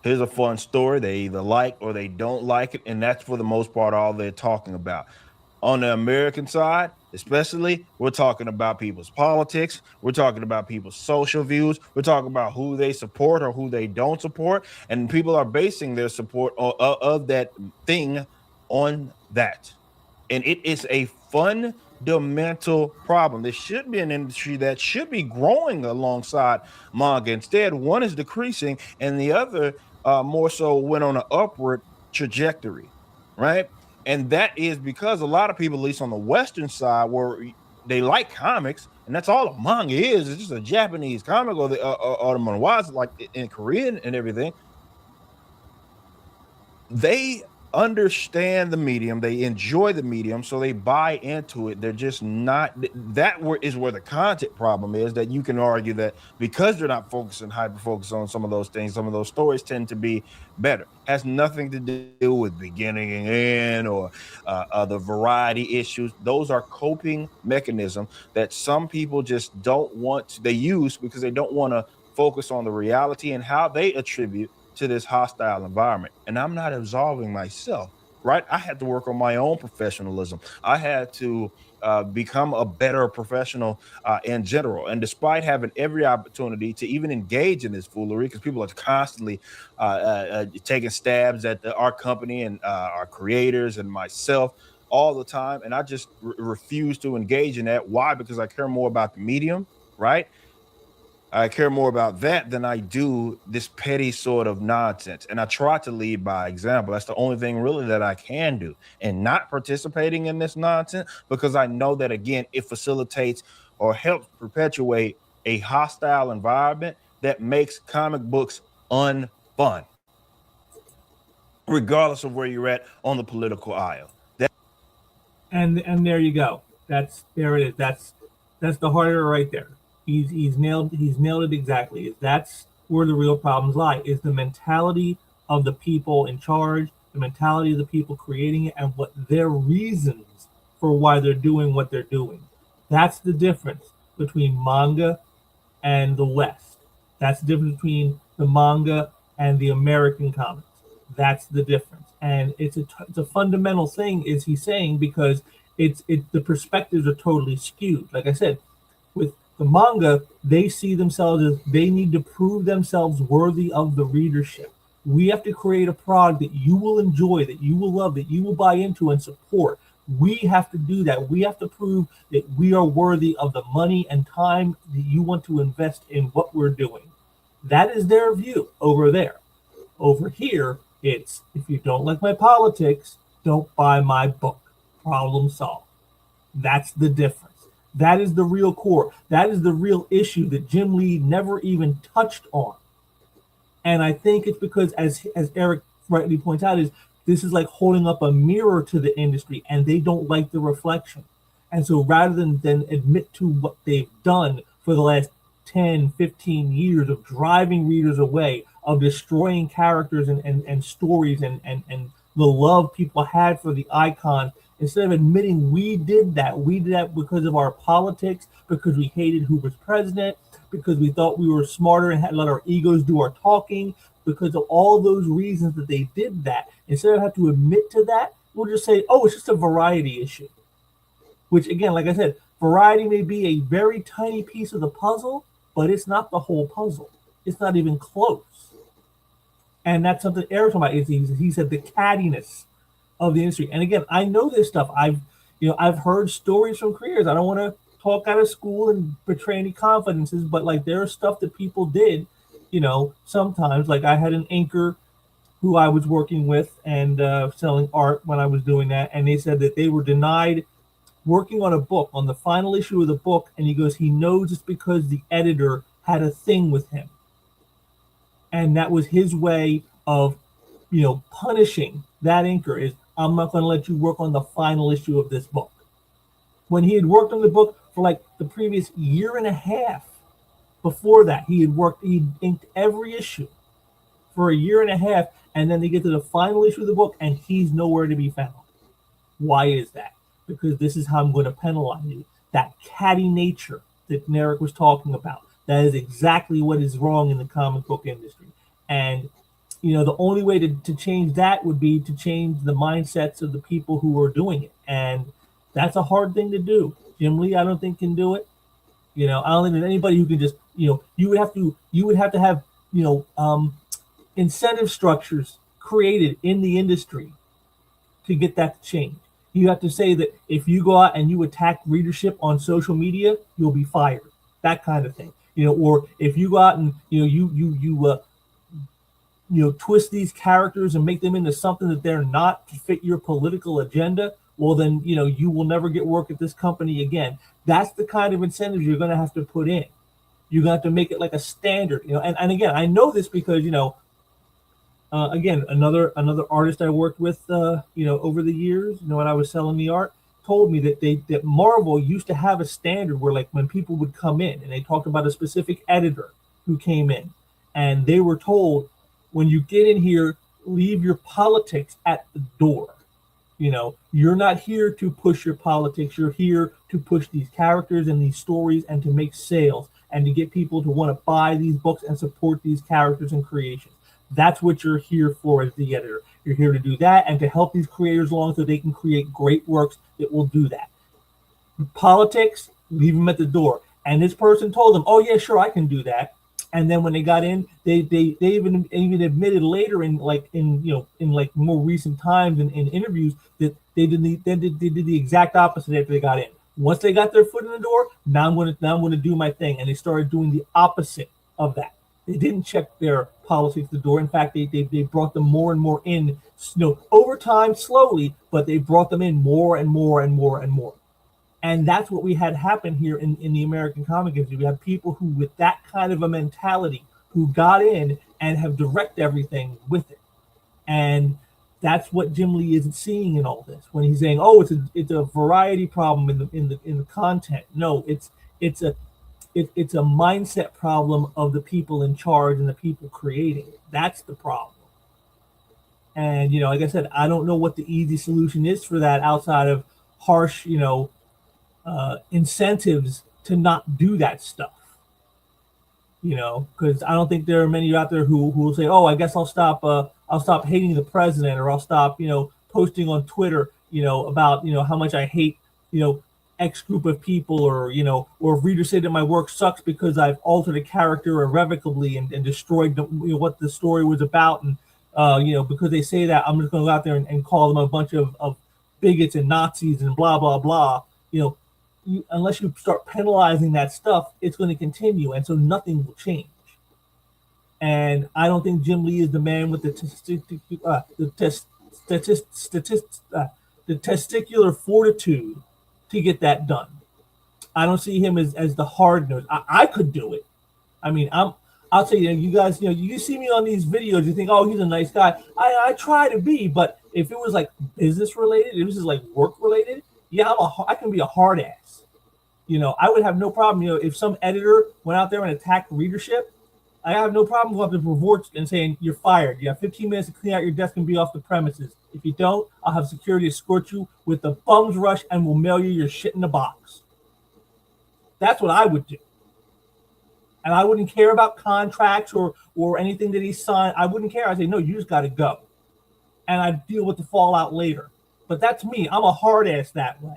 Here's a fun story. They either like or they don't like it. And that's for the most part all they're talking about. On the American side, especially, we're talking about people's politics. We're talking about people's social views. We're talking about who they support or who they don't support. And people are basing their support of that thing on that. And it is a fundamental problem. This should be an industry that should be growing alongside manga. Instead, one is decreasing and the other more so went on an upward trajectory, right? And that is because a lot of people, at least on the Western side, where they like comics, and that's all a manga is. It's just a Japanese comic, or the manhwas, like in Korean and everything. They understand the medium, they enjoy the medium, so they buy into it. They're just not is where the content problem is, that you can argue that because they're not focusing hyper focus on some of those things, some of those stories tend to be better. Has nothing to do with beginning and end or the variety issues. Those are coping mechanisms that some people just don't want they use because they don't want to focus on the reality and how they attribute to this hostile environment. And I'm not absolving myself, right? I had to work on my own professionalism. I had to become a better professional in general. And despite having every opportunity to even engage in this foolery, because people are constantly taking stabs at our company and our creators and myself all the time, and I just refuse to engage in that. Why? Because I care more about the medium, right? I care more about that than I do this petty sort of nonsense. And I try to lead by example. That's the only thing really that I can do. And not participating in this nonsense, because I know that, again, it facilitates or helps perpetuate a hostile environment that makes comic books unfun, regardless of where you're at on the political aisle. And there you go. There it is. That's the heart of it right there. He's nailed it exactly. That's where the real problems lie, is the mentality of the people in charge, the mentality of the people creating it, and what their reasons for why they're doing what they're doing. That's the difference between manga and the West. That's the difference between the manga and the American comics. That's the difference. And it's a fundamental thing, is he's saying, because the perspectives are totally skewed. Like I said, with the manga, they see themselves as they need to prove themselves worthy of the readership. We have to create a product that you will enjoy, that you will love, that you will buy into and support. We have to do that. We have to prove that we are worthy of the money and time that you want to invest in what we're doing. That is their view over there. Over here, it's, if you don't like my politics, don't buy my book. Problem solved. That's the difference. That is the real core. That is the real issue that Jim Lee never even touched on. And I think it's because, as Eric rightly points out, is this is like holding up a mirror to the industry, and they don't like the reflection. And so rather than admit to what they've done for the last 10, 15 years of driving readers away, of destroying characters and stories and the love people had for the icon. Instead of admitting we did that because of our politics, because we hated who was president, because we thought we were smarter and had to let our egos do our talking, because of all those reasons that they did that. Instead of having to admit to that, we'll just say, oh, it's just a variety issue. Which, again, like I said, variety may be a very tiny piece of the puzzle, but it's not the whole puzzle. It's not even close. And that's something Eric talked about. He said the cattiness of the industry. And again, I know this stuff. I've heard stories from creators. I don't want to talk out of school and betray any confidences, but like there's stuff that people did, sometimes. Like I had an inker who I was working with and selling art when I was doing that, and they said that they were denied working on a book, on the final issue of the book, and he goes, he knows it's because the editor had a thing with him. And that was his way of, punishing that inker is, I'm not going to let you work on the final issue of this book. When he had worked on the book for like the previous year and a half before that, he inked every issue for a year and a half, and then they get to the final issue of the book and he's nowhere to be found. Why is that? Because this is how I'm going to penalize you. That catty nature that Narek was talking about, that is exactly what is wrong in the comic book industry. And, the only way to change that would be to change the mindsets of the people who are doing it. And that's a hard thing to do. Jim Lee, I don't think can do it. I don't think there's anybody who can just, you would have to have, incentive structures created in the industry to get that to change. You have to say that if you go out and you attack readership on social media, you'll be fired. That kind of thing. Or if you go out and twist these characters and make them into something that they're not to fit your political agenda, well then you will never get work at this company again. That's the kind of incentives you're going to have to put in. You're going to have to make it like a standard. And again, I know this because again, another artist I worked with over the years, when I was selling the art, told me that Marvel used to have a standard where, like, when people would come in and they talked about a specific editor who came in, and they were told, when you get in here, leave your politics at the door. You're not here to push your politics. You're here to push these characters and these stories and to make sales and to get people to want to buy these books and support these characters and creations. That's what you're here for as the editor. You're here to do that and to help these creators along so they can create great works that will do that. Politics, leave them at the door. And this person told them, oh yeah, sure, I can do that. And then when they got in, they even admitted later in more recent times in interviews that they did the exact opposite after they got in. Once they got their foot in the door, now I'm going to do my thing, and they started doing the opposite of that. They didn't check their politics at the door. In fact, they brought them more and more in, over time, slowly, but they brought them in more and more and more and more. And that's what we had happen here in the American comic industry. We have people who, with that kind of a mentality, who got in and have directed everything with it. And that's what Jim Lee isn't seeing in all this when he's saying, "Oh, it's a variety problem in the content." No, it's a mindset problem of the people in charge and the people creating it. That's the problem. And like I said, I don't know what the easy solution is for that outside of harsh, incentives to not do that stuff. Because I don't think there are many out there who will say, "Oh, I guess I'll stop hating the president, or I'll stop, posting on Twitter, about how much I hate, X group of people, or if readers say that my work sucks because I've altered a character irrevocably and destroyed what the story was about, and because they say that, I'm just going to go out there and call them a bunch of bigots and Nazis and blah blah blah." Unless you start penalizing that stuff, it's going to continue, and so nothing will change. And I don't think Jim Lee is the man with the testicular fortitude to get that done. I don't see him as the hard nose. I could do it. I mean, I'll tell you, you guys, you see me on these videos, you think, oh, he's a nice guy. I try to be, but if it was like business related, if it was just like work related, yeah, I can be a hard ass. I would have no problem, if some editor went out there and attacked readership. I have no problem going up to reports and saying, you're fired. You have 15 minutes to clean out your desk and be off the premises. If you don't, I'll have security escort you with the bum's rush and we'll mail you your shit in a box. That's what I would do. And I wouldn't care about contracts or anything that he signed. I wouldn't care. I'd say, no, you just got to go. And I'd deal with the fallout later. But that's me. I'm a hard ass that way,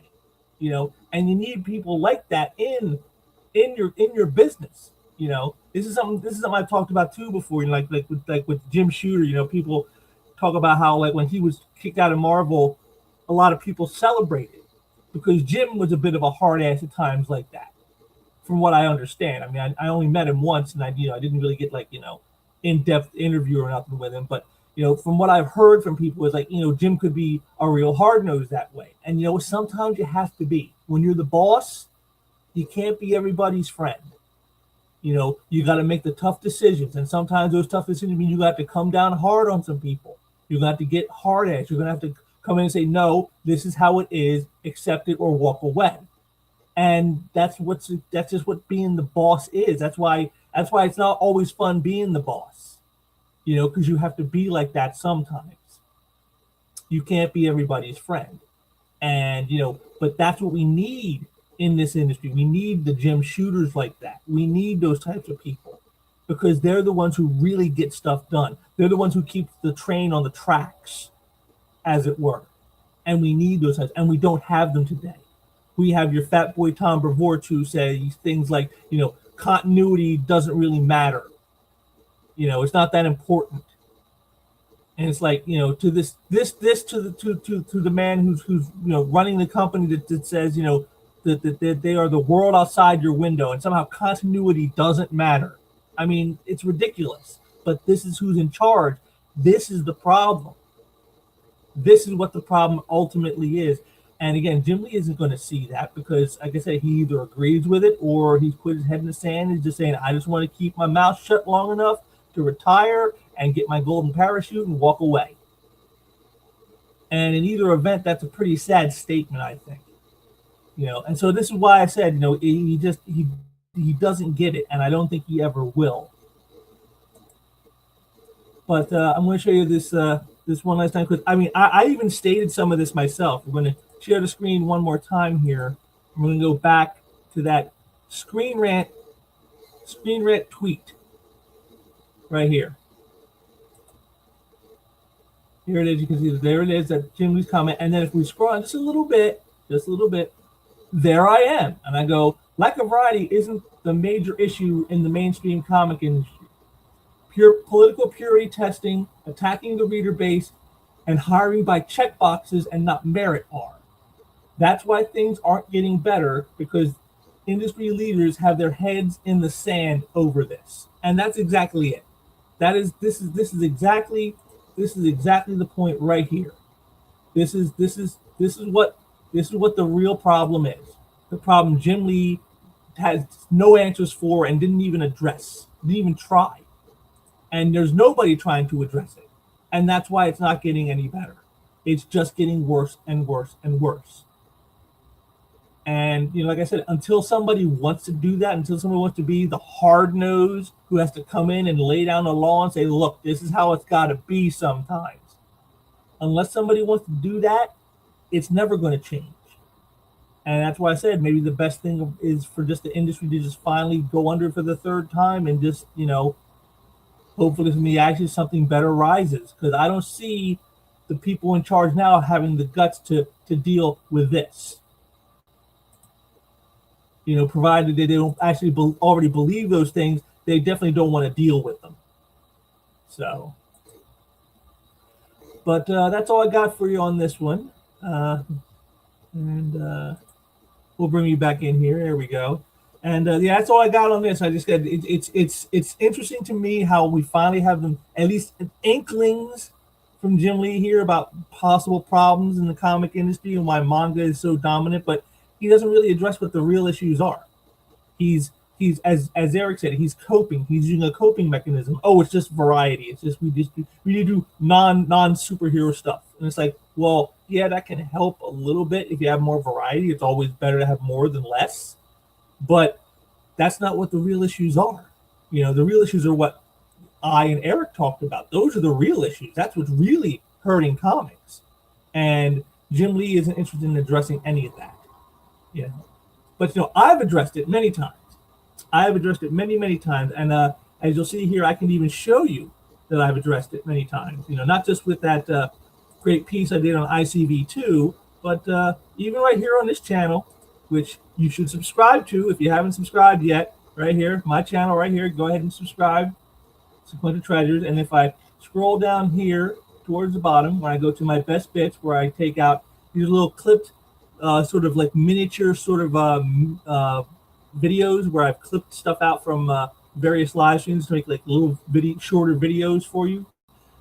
and you need people like that in your business. This is something I've talked about too before. Like with Jim Shooter, people talk about how like when he was kicked out of Marvel, a lot of people celebrated because Jim was a bit of a hard ass at times like that. From what I understand, I mean, I only met him once, and I didn't really get like in-depth interview or nothing with him, but from what I've heard from people is like Jim could be a real hard nose that way, and sometimes you have to be when you're the boss. You can't be everybody's friend. You got to make the tough decisions, and sometimes those tough decisions mean you got to come down hard on some people. You got to get hard at. You're gonna have to come in and say, no, this is how it is. Accept it or walk away. And that's just what being the boss is. That's why it's not always fun being the boss, because you have to be like that sometimes. You can't be everybody's friend. And, but that's what we need in this industry. We need the Jim Shooters like that. We need those types of people because they're the ones who really get stuff done. They're the ones who keep the train on the tracks, as it were. And we need those types, and we don't have them today. We have your fat boy Tom Brevoort who says things like, continuity doesn't really matter. It's not that important. And it's like, to the man who's running the company that says, that they are the world outside your window and somehow continuity doesn't matter. I mean, it's ridiculous, but this is who's in charge. This is the problem. This is what the problem ultimately is. And again, Jim Lee isn't going to see that because, like I said, he either agrees with it or he's put his head in the sand and just saying, I just want to keep my mouth shut long enough to retire and get my golden parachute and walk away. And in either event, that's a pretty sad statement, I think. And so this is why I said, he doesn't get it, and I don't think he ever will. But I'm going to show you this one last time because I even stated some of this myself. We're going to share the screen one more time here. I'm going to go back to that screen rant tweet right here. Here it is. You can see that there it is, that Jim Lee's comment. And then if we scroll on just a little bit, there I am. And I go, lack of variety isn't the major issue in the mainstream comic industry. Pure political purity testing, attacking the reader base, and hiring by checkboxes and not merit are. That's why things aren't getting better, because industry leaders have their heads in the sand over this. And that's exactly it. This is exactly the point right here. This is what the real problem is. The problem Jim Lee has no answers for and didn't even address, didn't even try. And there's nobody trying to address it. And that's why it's not getting any better. It's just getting worse and worse and worse. And, like I said, until somebody wants to do that, until somebody wants to be the hard nose who has to come in and lay down the law and say, look, this is how it's got to be sometimes. Unless somebody wants to do that, it's never going to change. And that's why I said maybe the best thing is for just the industry to just finally go under for the third time and just, hopefully from the ashes something better rises. Because I don't see the people in charge now having the guts to deal with this. Provided they don't actually already believe those things, they definitely don't want to deal with them. So, but that's all I got for you on this one. And we'll bring you back in here. There we go. And yeah, that's all I got on this. I just said it's interesting to me how we finally have them at least inklings from Jim Lee here about possible problems in the comic industry and why manga is so dominant, but he doesn't really address what the real issues are. He's as Eric said, he's coping. He's using a coping mechanism. Oh, it's just variety. It's just we need to do non superhero stuff. And it's like, well, yeah, that can help a little bit if you have more variety. It's always better to have more than less. But that's not what the real issues are. The real issues are what I and Eric talked about. Those are the real issues. That's what's really hurting comics. And Jim Lee isn't interested in addressing any of that. But I've addressed it many times. I have addressed it many, many times. And as you'll see here, I can even show you that I've addressed it many times. Not just with that great piece I did on ICV2, but even right here on this channel, which you should subscribe to if you haven't subscribed yet. Right here, my channel right here. Go ahead and subscribe. Sequential Treasures. And if I scroll down here towards the bottom, when I go to my best bits, where I take out these little clipped, sort of like miniature sort of videos, where I've clipped stuff out from various live streams to make like little shorter videos for you.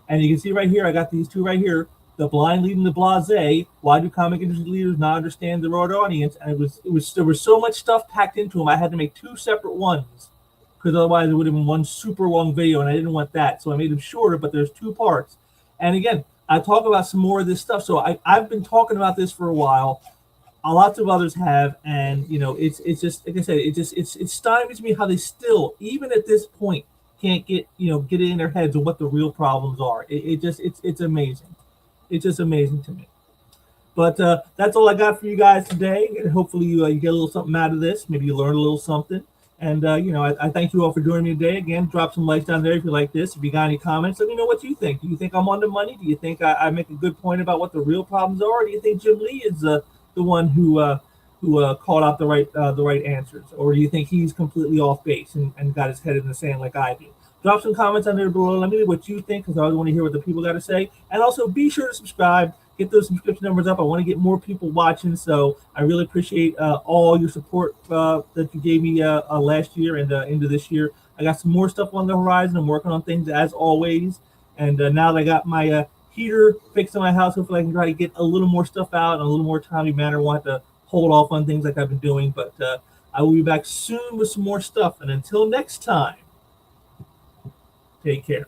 And you can see right here, I got these two right here. The Blind Leading the Blasé. Why do comic industry leaders not understand the broad audience? And there was so much stuff packed into them. I had to make two separate ones, because otherwise it would have been one super long video, and I didn't want that. So I made them shorter, but there's two parts. And again, I talk about some more of this stuff. So I've been talking about this for a while. Lots of others have, and it's just like I said, it stymies me how they still, even at this point, can't get it in their heads of what the real problems are. It's amazing. It's just amazing to me. But that's all I got for you guys today. And hopefully you get a little something out of this. Maybe you learn a little something. And I thank you all for joining me today. Again, drop some likes down there if you like this. If you got any comments, let me know what you think. Do you think I'm on the money? Do you think I make a good point about what the real problems are? Or do you think Jim Lee is the one who called out the right answers? Or do you think he's completely off base and got his head in the sand like I do? Drop some comments under below. Let me know what you think, because I always want to hear what the people got to say. And also be sure to subscribe. Get those subscription numbers up. I want to get more people watching, so I really appreciate all your support that you gave me last year and into this year. I got some more stuff on the horizon. I'm working on things as always. And now that I got my heater fixed in my house, hopefully I can try to get a little more stuff out in a little more timely manner. I want to hold off on things like I've been doing, but I will be back soon with some more stuff. And until next time, take care.